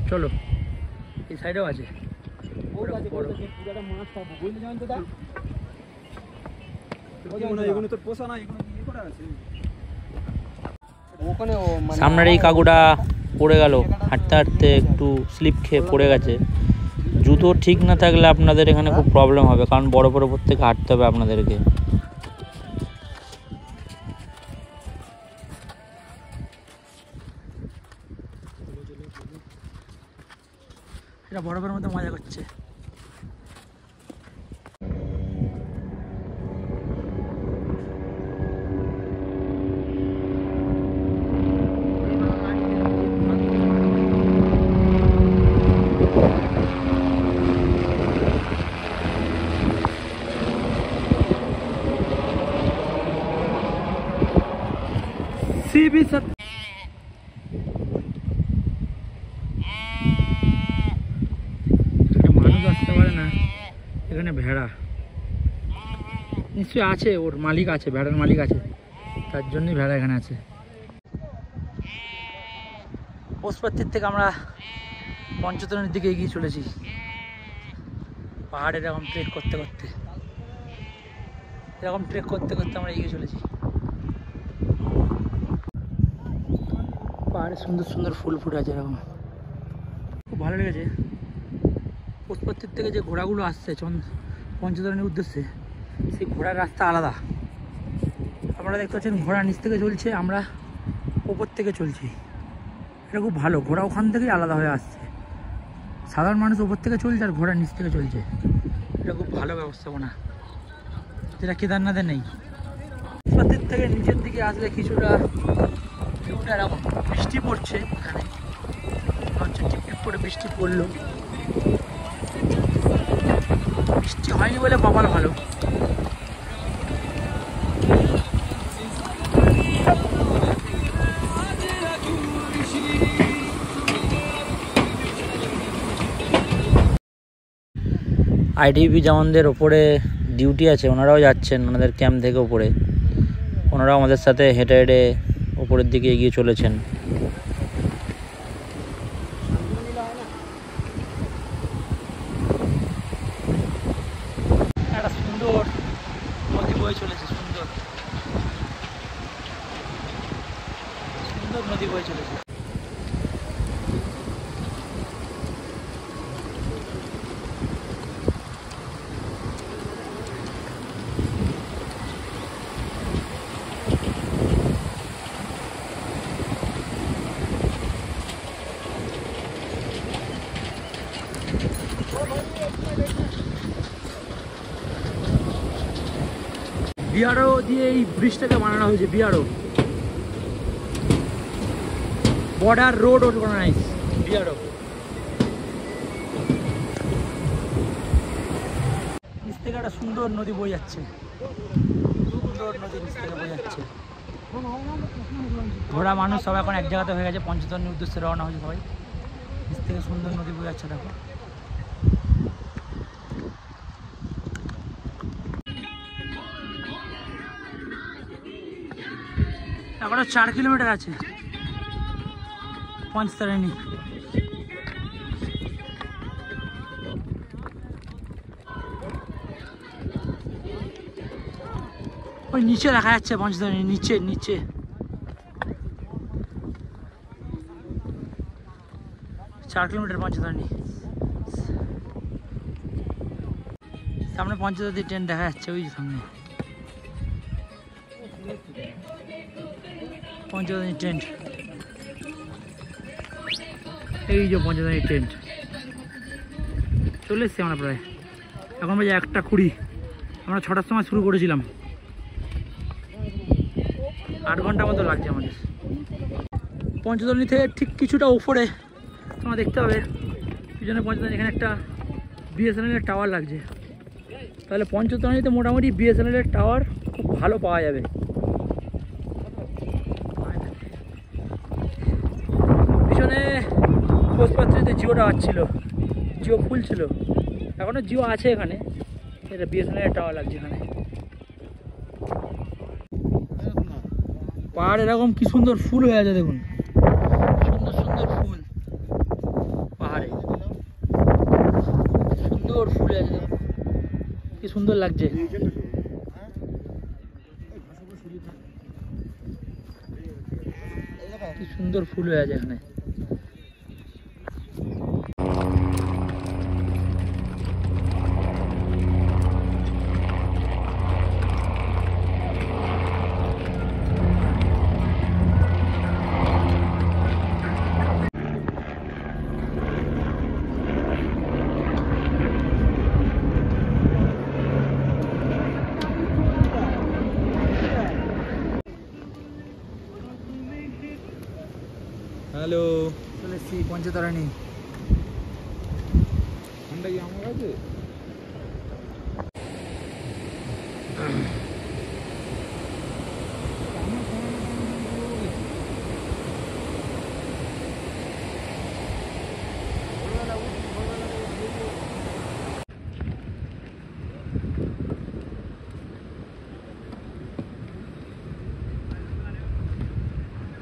চলো, এই সাইডেও আছে। সামনের এই কাকুটা পড়ে গেল হাঁটতে হাঁটতে, একটু স্লিপ খেয়ে পড়ে গেছে। জুতো ঠিক না থাকলে আপনাদের এখানে খুব প্রবলেম হবে, কারণ বড় বড় উপর থেকে হাঁটতে হবে আপনাদেরকে। এটা বরফের মধ্যে মজা করছে। মানুষ আসতে পারে না এখানে। ভেড়া নিশ্চয়ই আছে, ওর মালিক আছে, ভেড়ার মালিক আছে, তার জন্যই ভেড়া এখানে আছে। পুষ্পত্তির থেকে আমরা পঞ্চতরণীর দিকে এগিয়ে চলেছি, পাহাড়ে এরকম ট্রেক করতে করতে আমরা এগিয়ে চলেছি। পাহাড়ে সুন্দর সুন্দর ফুল ফুটে আছে, এরকম খুব ভালো লেগেছে। পুষ্পত্তির থেকে যে ঘোড়াগুলো আসছে পঞ্চতরণীর উদ্দেশ্যে, সেই ঘোড়ার রাস্তা আলাদা। আপনারা দেখতে পাচ্ছেন ঘোড়া নিচ থেকে চলছে, আমরা ওপর থেকে চলছি। এটা খুব ভালো, ঘোড়া ওখান থেকেই আলাদা হয়ে আসছে। সাধারণ মানুষ ওপর থেকে চলছে আর ঘোড়া নিচ থেকে চলছে। এটা খুব ভালো ব্যবস্থাপনা, যেটা কেদারনাথে নেই। পুষ্পত্তির থেকে নিচের দিকে আসলে কিছুটা এরকম বৃষ্টি পড়ছে, এখানে হচ্ছে টিপটিপ করে বৃষ্টি পড়লো। বৃষ্টি হয়নি বলে কপাল ভালো। আইটিবি জওয়ানদের ওপরে ডিউটি আছে, ওনারাও যাচ্ছেন ওনাদের ক্যাম্প থেকে ওপরে। ওনারাও আমাদের সাথে হেঁটে হেঁটে ওপরের দিকে এগিয়ে চলেছেন। বিআরও দিয়ে এই ব্রিজটাকে বানানো হয়েছে। BRO border road organise BRO. নিচ থেকে একটা সুন্দর নদী বয়ে যাচ্ছে, সুন্দর নদী নিচ থেকে বয়ে যাচ্ছে। ঘোড়া মানুষ সব এখন এক জায়গাতে হয়ে গেছে, পঞ্চতনের উদ্দেশ্যে রওনা হয়েছে সবাই। নিচ থেকে সুন্দর নদী বয়ে যাচ্ছে দেখো। এখনো 4 কিলোমিটার আছে পঞ্চতরণী। ওই নিচে দেখা যাচ্ছে পঞ্চতরণী, নিচে নিচে। চার কিলোমিটার পঞ্চতরণী। সামনে পঞ্চতরণী ট্রেন দেখা যাচ্ছে, ওই সামনে পঞ্চতরণী ট্রেন। এই যে পঞ্চতরণী ট্রেন চলে এসছি আমরা প্রায়। এখন বাজে 1:20। আমরা 6টার সময় শুরু করেছিলাম, 8 ঘন্টা মতো লাগছে আমাদের। পঞ্চতরণী থেকে ঠিক কিছুটা উপরে তোমার দেখতে হবে পিছনে পঞ্চতরণী, এখানে একটা বিএসএনএলের টাওয়ার লাগছে। তাহলে পঞ্চতরণীতে মোটামুটি বিএসএনএলের টাওয়ার খুব ভালো পাওয়া যাবে। পিছনে পোস্টপাত্রিতে জিও টাওয়ার ছিল, জিও ফুল ছিল, এখনও জিও আছে এখানে। এটা বিএসএনএলের টাওয়ার লাগছে এখানে। পাহাড় এরকম কি সুন্দর ফুল হয়ে আছে দেখুন, সুন্দর সুন্দর ফুল পাহাড়ে, সুন্দর ফুল আছে দেখুন, কি সুন্দর লাগছে। কি সুন্দর ফুল হয়ে আছে এখানে। হ্যালো, চলে এসছি পঞ্চতরণী। ঠান্ডা কি আমার কাছে?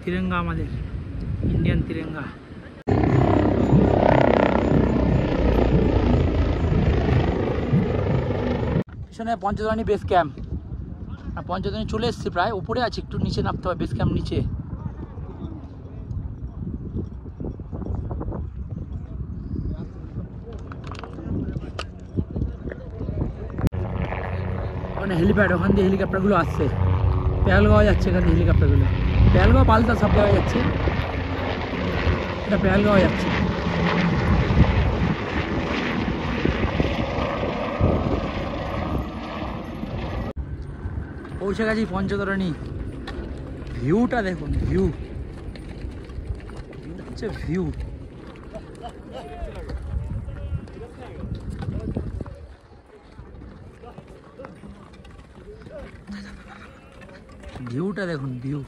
तिरंगा আমাদের इंडियन तिरंगा। পিছনে পঞ্চতরণী বেস ক্যাম্প। আর পঞ্চতরণী চলে এসেছি, প্রায় উপরে আছি, একটু নিচে নামতে হবে। বেস ক্যাম্প নিচে। ওখানে হেলিপ্যাড, ওখান দিয়ে হেলিকপ্টারগুলো আসছে। পেহেলগাঁও যাচ্ছে এখান থেকে হেলিকপ্টারগুলো। পেহেলগাঁও পাল্টা সব জায়গায় যাচ্ছে, এটা পেহেলগাঁও যাচ্ছে। পৌঁছে গেছি পঞ্চতরণী। ভিউটা দেখুন, ভিউ হচ্ছে ভিউ। ভিউটা দেখুন, ভিউ।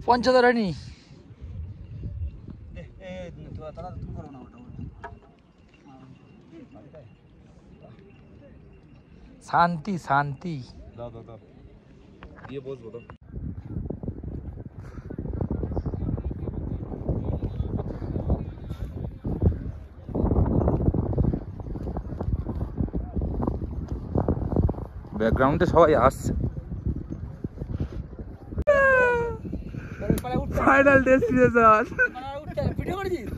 পঞ্চতরণী শান্তি শান্তি। দাও দাও দাও, দিয়ে বসবো তো। ব্যাকগ্রাউন্ডে সবাই আসছে। Final destination. ভিডিও করেছিস?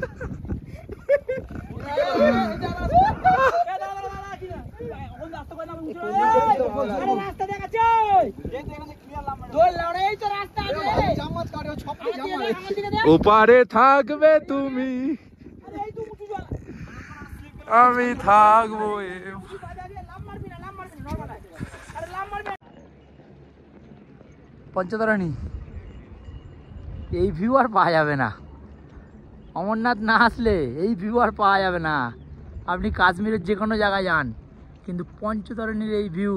ওপারে থাকবে তুমি, আমি থাকবো পঞ্চতরণী এই ভিউ আর পাওয়া যাবে না। অমরনাথ না আসলে এই ভিউ আর পাওয়া যাবে না। আপনি কাশ্মীরের যে কোনো জায়গায় যান, কিন্তু পঞ্চতরণীর এই ভিউ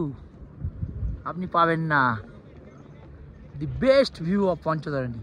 আপনি পাবেন না। The best view of Panchtarni.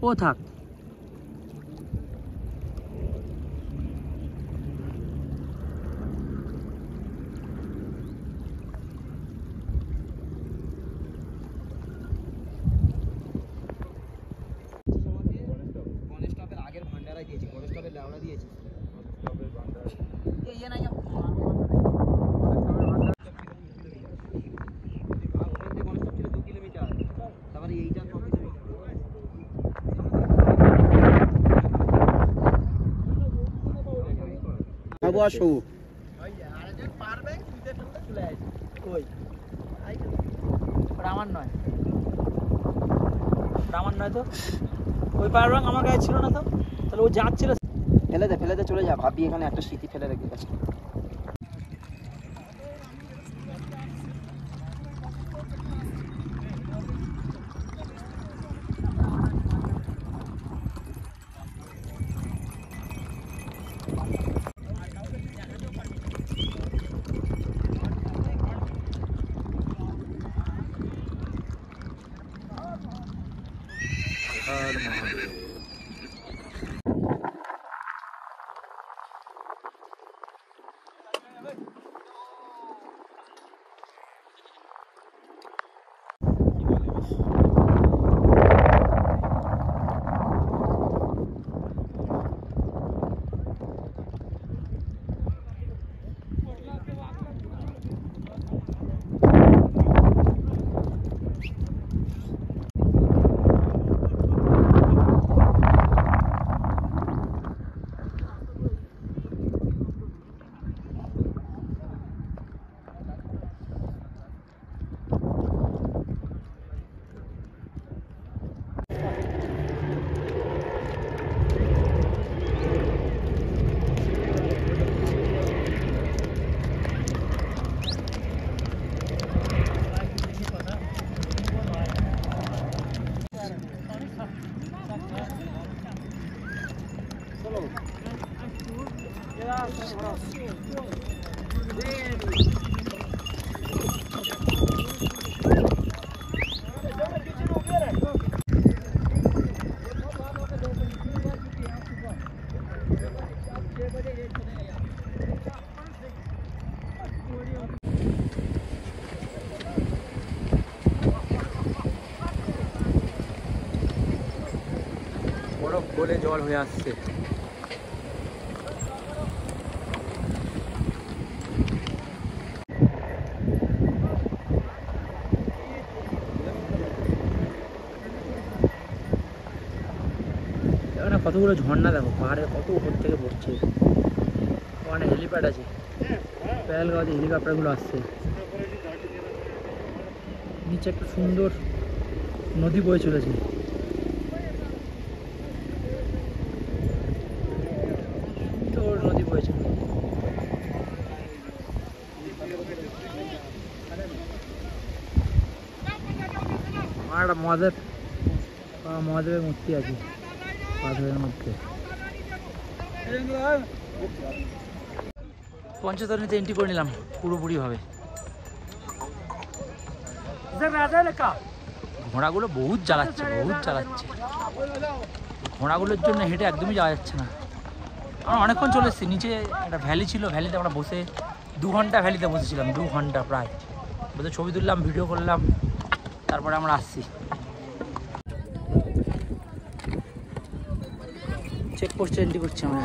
ও থাক, আগের ভান্ডারা দিয়েছি, গণেশ টপের লেওড়া দিয়েছি। তারপরে এইটা বসো আমার নয়, আমার নয় তো ওই পাওয়ার ব্যাংক আমার গায়ে ছিল না তো, তাহলে ও যাচ্ছিল। ফেলে দে চলে যা, ভাবি এখানে একটা স্মৃতি ফেলে রেখে গেছে। বরফ গলে জল হয়ে আসছে। এখানে কতগুলো ঝর্ণা দেখো, পাহাড়ে কত উপর থেকে পড়ছে। ওখানে হেলিপ্যাড আছে, পেহেলগাঁওতে হেলিকপ্টারগুলো আসছে। নিচে একটা সুন্দর নদী বয়ে চলেছে। সুন্দর নদী বয়েছে। আর একটা মহাদেবের মূর্তি আছে পাথরের মধ্যে। পঞ্চতরণীতে এন্ট্রি করে নিলাম পুরোপুরি ভাবে। ঘোড়াগুলো বহুত জ্বালাচ্ছে, ঘোড়াগুলোর জন্য হেঁটে একদমই যাওয়া যাচ্ছে না। আমরা অনেকক্ষণ চলে এসেছি, নিচে একটা ভ্যালি ছিল, ভ্যালিতে আমরা বসে 2 ঘন্টা ভ্যালিতে বসেছিলাম, 2 ঘন্টা প্রায় বসে ছবি তুললাম, ভিডিও করলাম, তারপরে আমরা আসছি। চেকপোস্টে এন্ট্রি করছি আমরা।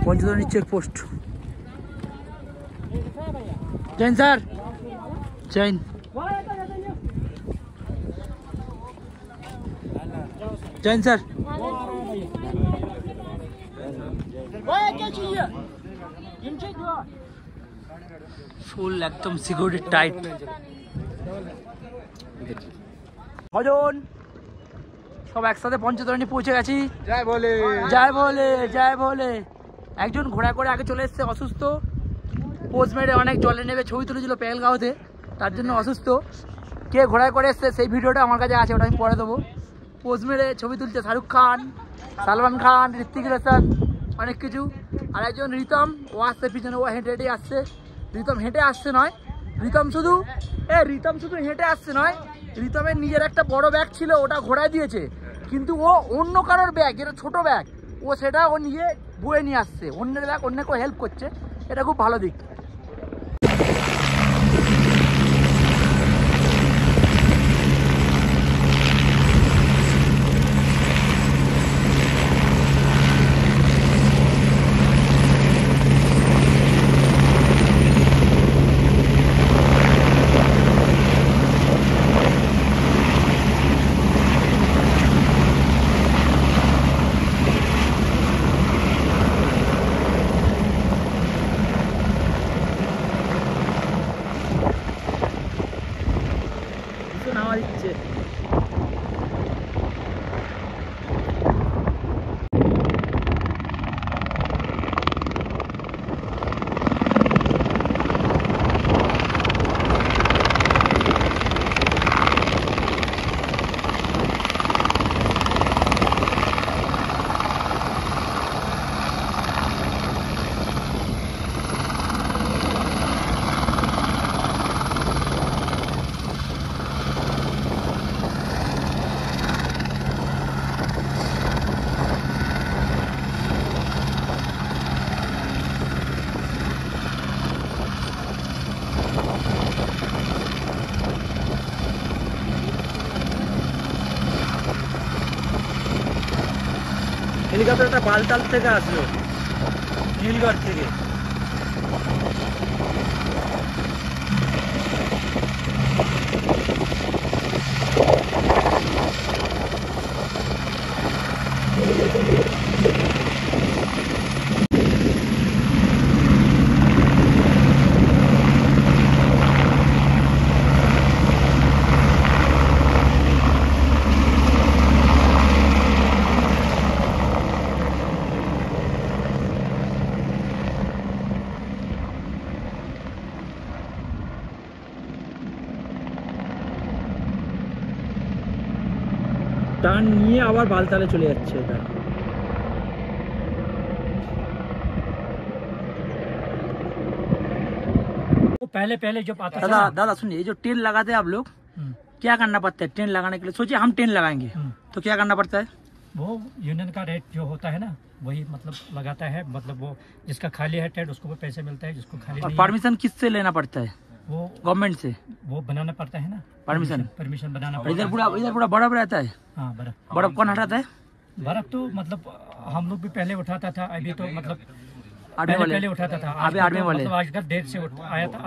Panchtarni check post. Jain sir, Jain. Jain sir, full একদম সিকিউরিটি টাইট। ভজন সব একসাথে পঞ্চতরণী পৌঁছে গেছি। জয় বলে, জয় বলে, জয় বলে। একজন ঘোড়া করে আগে চলে এসছে, অসুস্থ, পোজ মেরে অনেক জলে নেবে ছবি তুলেছিল পেহেলগাঁওতে, তার জন্য অসুস্থ। কে ঘোড়ায় করে এসছে সেই ভিডিওটা আমার কাছে আছে, ওটা আমি পরে দেবো। পোজ মেরে ছবি তুলছে শাহরুখ খান, সালমান খান, ঋত্বিক রোশন, অনেক কিছু। আর একজন রিতম, ও আসছে পিছনে, ও হেঁটে হেঁটে আসছে। রিতম হেঁটে আসছে নয়, রিতম শুধু হেঁটে আসছে নয়, রিতমের নিজের একটা বড় ব্যাগ ছিল, ওটা ঘোড়ায় দিয়েছে, কিন্তু ও অন্য কারোর ব্যাগ, এটা ছোট ব্যাগ, সেটা ও নিয়ে বয়ে নিয়ে আসছে, অন্যের ব্যাগ অন্যকে হেল্প করছে, এটা খুব ভালো দিক। হেলিকপ্টারটা বালতাল থেকে আসলো, নীলগড় থেকে। টার্ন নিয়ে আবার বালতালে চলে যাচ্ছে এটা। पहले पहले जब आता दादा दादा सुनिए, ये जो टेन लगाते हैं आप लोग, क्या करना पड़ता है टेन लगाने के लिए? सोचिए हम टेन लगाएंगे तो क्या करना पड़ता है? वो यूनियन का रेट जो होता है ना, वही मतलब लगाता है, मतलब वो जिसका खाली है टेंट उसको पैसे मिलता है, जिसको खाली और नहीं परमिशन किससे लेना पड़ता है? वो गवर्नमेंट से वो बनाना पड़ता है ना, परमिशन बनाना और पड़ता है। इधर पूरा बर्फ रहता है। हाँ बर्फ, बर्फ कौन हटाता है? बर्फ तो मतलब हम लोग भी पहले उठाता था, अभी तो मतलब आर्मी वाले पहले उठाता था, अभी आर्मी वाले मतलब आजकल देर से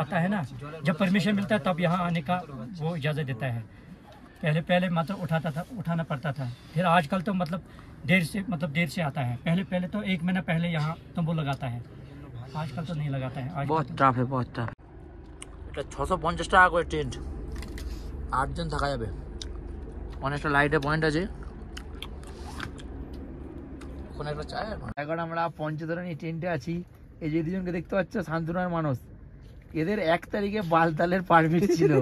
आता है ना, जब परमिशन मिलता है तब यहाँ आने का वो इजाज़त देता है। पहले मतलब उठाना पड़ता था, फिर आजकल तो मतलब देर से आता है। पहले तो 1 महीना पहले यहाँ तंबू लगाता है, आजकल तो नहीं लगाता है। बहुत টাফ है, बहुत টাফ। এটা 650 টাকা করে টেন্ট, 8 জন থাকা যাবে। অনেকটা লাইটের পয়েন্ট আছে, ওখানে একটা চায়। এখন আমরা পঞ্চতরণী টেন্টে আছি। এই যে দুজনকে দেখতে পাচ্ছ, শান্তনার মানুষ, এদের 1 তারিখে বালতালের পারমিট ছিল।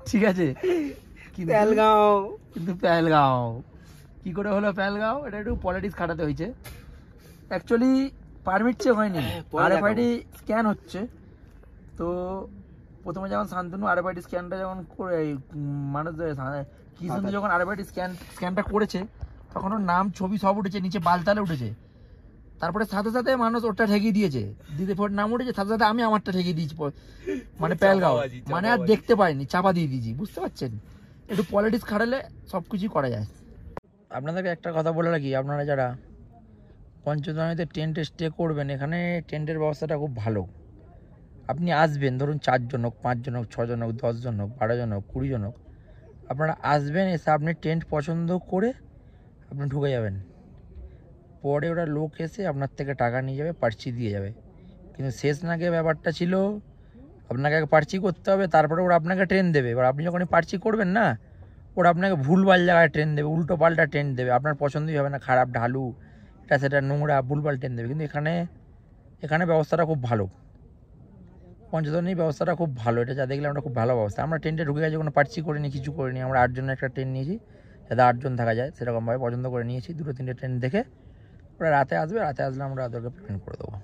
ঠিক আছে, কিন্তু পেহেলগাঁও কিন্তু পেহেলগাঁও কি করে হলো পেহেলগাঁও, এটা একটু পলিটিক্স খাটাতে হয়েছে। অ্যাকচুয়ালি পারমিট চেক হয়নি, আরএফআইডি স্ক্যান হচ্ছে। তো প্রথমে যখন শান্তনু আরএফআইডি স্ক্যানটা যখন করে মানুষ কি সুন্দর যখন আরএফআইডি স্ক্যানটা করেছে, তখন ওর নাম ছবি সব উঠেছে, নিচে বালতালে উঠেছে। তারপরে সাথে সাথে মানুষ ওরটা ঠেকিয়ে দিয়েছে, দিদি ফোর নাম উঠেছে, সাথে সাথে আমি আমারটা ঠেকিয়ে দিয়েছি, মানে পেহেলগাঁও, মানে আর দেখতে পাইনি, চাপা দিয়ে দিয়েছি। বুঝতে পারছেন, একটু পলিটিক্স খাটালে সব কিছুই করা যায়। আপনাদেরকে একটা কথা বলে রাখি, আপনারা যারা পঞ্চতলাতে টেন্টে স্টে করবেন, এখানে টেন্টের ব্যবস্থাটা খুব ভালো। আপনি আসবেন, ধরুন 4 জন হোক, 5 জন হোক, 6 জন হোক, 10 জন হোক, 12 জন হোক, 20 জন হোক, আপনারা আসবেন, এসে আপনি টেন্ট পছন্দ করে আপনি ঢুকে যাবেন। পরে ওরা লোক এসে আপনার থেকে টাকা নিয়ে যাবে, পার্চি দিয়ে যাবে। কিন্তু শেষ নাগে ব্যাপারটা ছিল আপনাকে আগে পার্চি করতে হবে, তারপরে ওরা আপনাকে ট্রেন দেবে। এবার আপনি যখন পার্চি করবেন না, ওরা আপনাকে ভুলভাল জায়গায় ট্রেন দেবে, উল্টো পাল্টা ট্রেন দেবে, আপনার পছন্দই হবে না, খারাপ ঢালু, এটা সেটা নোংরা, ভুলভাল ট্রেন দেবে। কিন্তু এখানে ব্যবস্থাটা খুব ভালো, পঞ্চতনের ব্যবস্থাটা খুব ভালো। এটা যা দেখলে আমরা খুব ভালো ব্যবস্থা। আমরা ট্রেনটা ঢুকে গেছি, কোনো পার্চি করিনি, কিছু করিনি। আমরা 8 জনের একটা ট্রেন নিয়েছি, যাতে 8 জন থাকা যায়, সেরকমভাবে পছন্দ করে নিয়েছি। 2-3টে ট্রেন দেখে ওরা রাতে আসবে, রাতে আসলে আমরা ওদেরকে পেমেন্ট করে দেবো।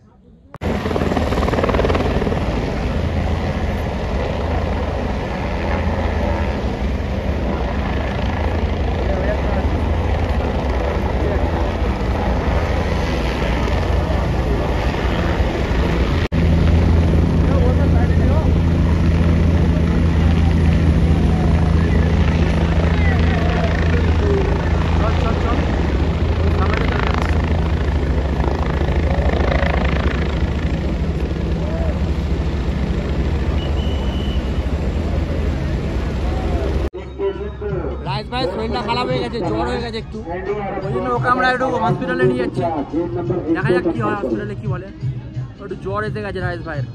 রাইস ভাই শরীরটা খারাপ হয়ে গেছে, জ্বর হয়ে গেছে একটু, ওই জন্য ওকে আমরা একটু হসপিটালে নিয়ে যাচ্ছি। দেখা যাক কী হয়, হসপিটালে কী বলে। একটু জ্বর এসে গেছে রাইস ভাইয়ের,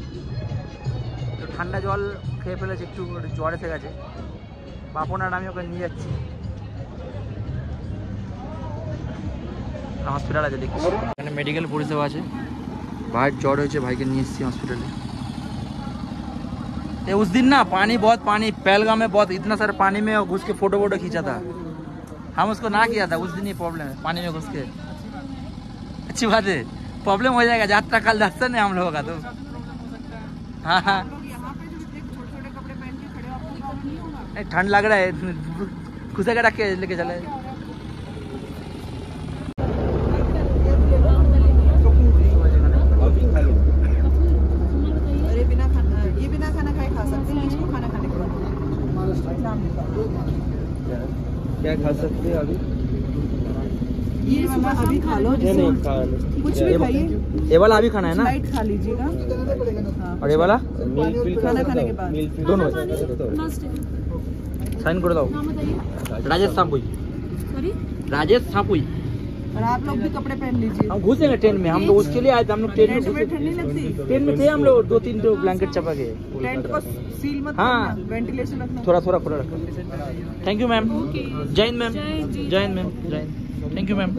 ঠান্ডা জল খেয়ে ফেলেছে, একটু জ্বর এসে গেছে। পাপন আর আমি ওকে নিয়ে যাচ্ছি हॉस्पिटल আছে দেখি এখানে মেডিকেল পরিষেবা আছে भाई জ্বর হয়েছে भाई के নিয়ে এসেছি हॉस्पिटल ये उस दिन ना पानी बहुत पानी पहलगाम में बहुत इतना सारा पानी में घुस के फोटो खींचा था हम उसको ना किया था उस दिन ही प्रॉब्लम है पानी में घुस के अच्छी बात है प्रॉब्लम हो जाएगा यात्रा काल दर्शन है हम लोगों का तो हाँ हाँ ठंड लग रहा है घुसे के रख के लेके चले बिना खाना खाए खा सकते हैं इसको खाना खाने के बाद क्या खा सकते हैं अभी ये वाला अभी खा लो कुछ भी खाइए ये वाला अभी खाना है ना लाइट खा लीजिएगा और ये वाला खाना खाने के बाद दोनों साइन कर दो राजेश सापुई राजेश सापुई और आप लोग भी कपड़े पहन लीजिए हम घुसेंगे ट्रेन में हम लोग उसके लिए आए थे हम लोग ट्रेन में टेंट में ठंडी लगती ट्रेन में थे हम लोग 2-3 तो ब्लैंकेट चपा के टेंट को सील मत हाँ। करना वेंटिलेशन रखना थोड़ा थोड़ा खुला रखो थैंक यू मैम जय हिंद मैम जय हिंद मैम जय हिंद थैंक यू मैम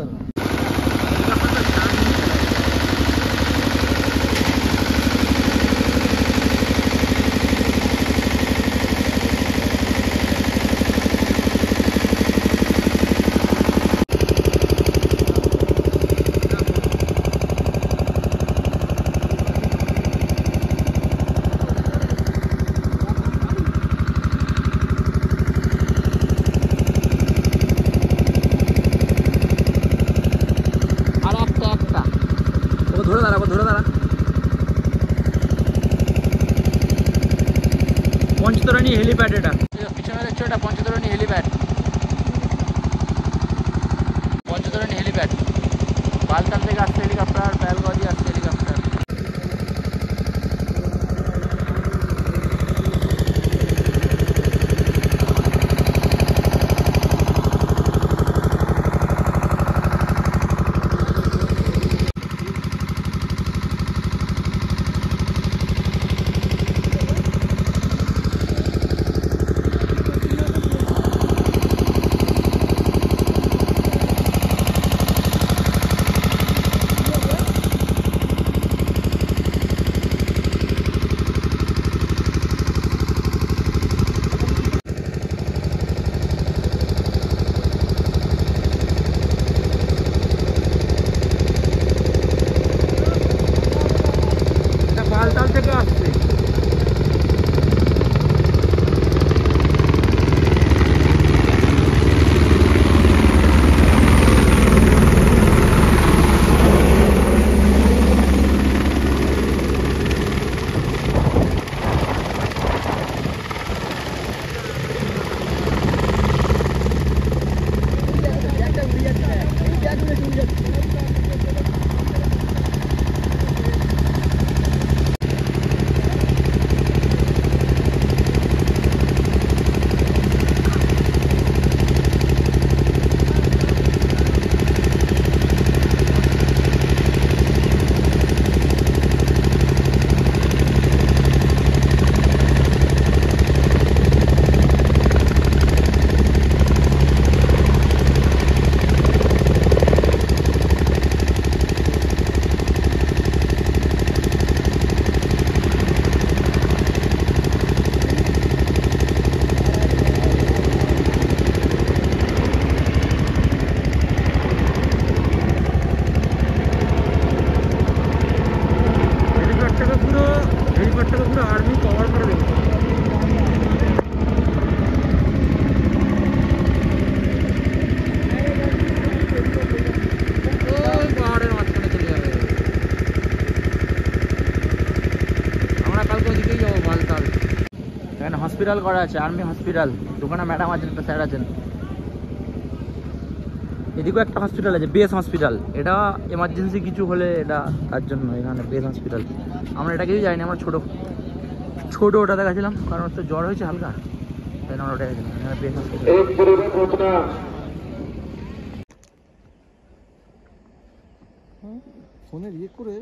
ধরে দাঁড়া পঞ্চতরণী হেলিপ্যাড এটা পিছনে দেখছো এটা পঞ্চতরণী হেলিপ্যাড বালতাল থেকে আসছে হেলিকপ্টার পেহেলগাঁও দিয়ে আসছে হেলিকপ্টার হসপিটাল করা আছে, আর্মি হসপিটাল। দোকানে ম্যাডাম আছেন, একটা স্যার আছেন। এদিকেও একটা হসপিটাল আছে, বেস হসপিটাল। এটা এমার্জেন্সি কিছু হলে এটা তার জন্য এখানে বেস হসপিটাল। আমরা এটা কিছুই যাইনি, আমরা ছোটো ওটা দেখাছিলাম, কারণ তো জ্বর হয়েছে হালকা, তাই আমরা ওটা গেছিলাম। এখানে বেস হসপিটাল। ফোনে রিয়েক্ট করে